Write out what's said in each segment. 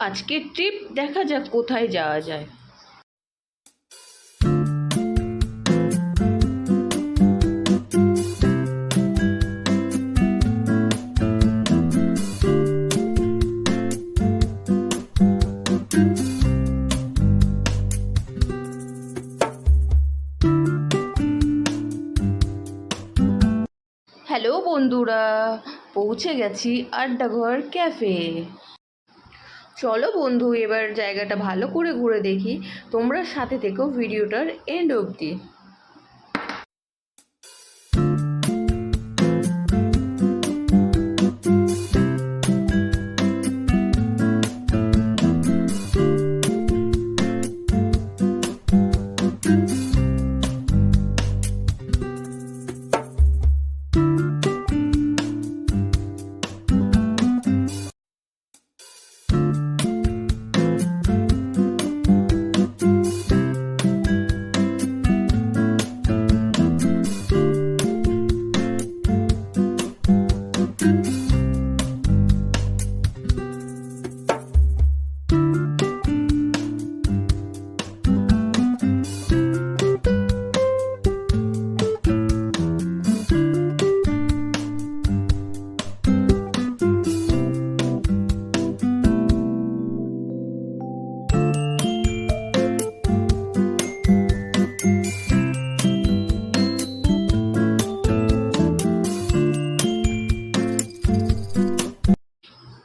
আজকের ট্রিপ দেখা যাক কোথায় যাওয়া যায়। হ্যালো বন্ধুরা, পৌঁছে গেছি আড্ডাঘর ক্যাফে। চলো বন্ধু, এবার জায়গাটা ভালো করে ঘুরে দেখি। তোমরা সাথে থেকো ভিডিওটার এন্ড অবধি।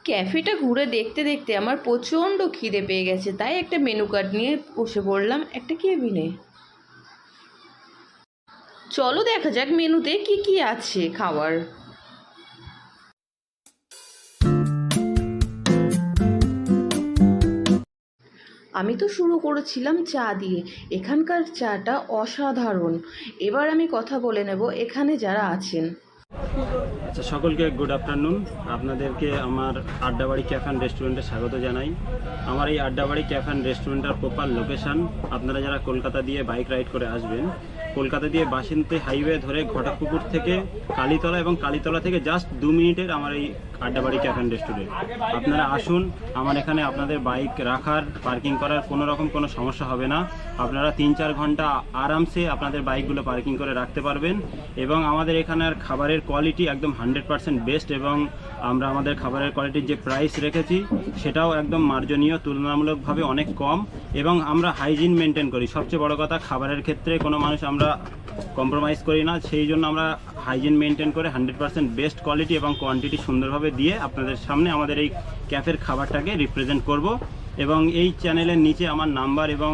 ক্যাফেটা ঘুরে দেখতে দেখতে আমার প্রচণ্ড খিদে পেয়ে গেছে, তাই একটা মেনু কার্ড নিয়ে বসে পড়লাম একটা কেবিনে। চলো দেখা যাক মেনুতে কি কি আছে খাবার। আমি তো শুরু করেছিলাম চা দিয়ে। এখানকার চাটা অসাধারণ। এবার আমি কথা বলে নেব এখানে যারা আছেন। আচ্ছা, সকলকে গুড আফটারনুন। আপনাদেরকে আমার আড্ডাবাড়ি ক্যাফে অ্যান্ড রেস্টুরেন্টে স্বাগত জানাই। আমার এই আড্ডাবাড়ি ক্যাফে অ্যান্ড রেস্টুরেন্টের প্রপার লোকেশান, আপনারা যারা কলকাতা দিয়ে বাইক রাইড করে আসবেন, কলকাতা দিয়ে বাসন্তী হাইওয়ে ধরে ঘটকপুকুর থেকে কালীতলা এবং কালীতলা থেকে জাস্ট 2 মিনিটের আমার এই আড্ডাবাড়ি ক্যাফে অ্যান্ড রেস্টুরেন্ট। আপনারা আসুন, আমার এখানে আপনাদের বাইক রাখার, পার্কিং করার কোনো সমস্যা হবে না। আপনারা 3-4 ঘন্টা আরামসে আপনাদের বাইকগুলো পার্কিং করে রাখতে পারবেন। এবং আমাদের এখানের খাবারের কোয়ালিটি একদম 100% বেস্ট, এবং আমরা আমাদের খাবারের কোয়ালিটির যে প্রাইস রেখেছি সেটাও একদম মার্জনীয়, তুলনামূলকভাবে অনেক কম। এবং আমরা হাইজিন মেনটেন করি। সবচেয়ে বড় কথা, খাবারের ক্ষেত্রে কোনো মানুষ আমরা কম্প্রোমাইজ করি না। সেই জন্য আমরা হাইজিন মেনটেন করে 100% বেস্ট কোয়ালিটি এবং কোয়ান্টিটি সুন্দরভাবে দিয়ে আপনাদের সামনে আমাদের এই ক্যাফের খাবারটাকে রিপ্রেজেন্ট করব। এবং এই চ্যানেলের নিচে আমার নাম্বার এবং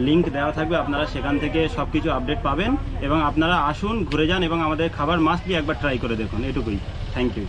লিঙ্ক দেওয়া থাকবে, আপনারা সেখান থেকে সব কিছু আপডেট পাবেন। এবং আপনারা আসুন, ঘুরে যান এবং আমাদের খাবার মাস্ট বি একবার ট্রাই করে দেখুন। এটুকুই। Thank you.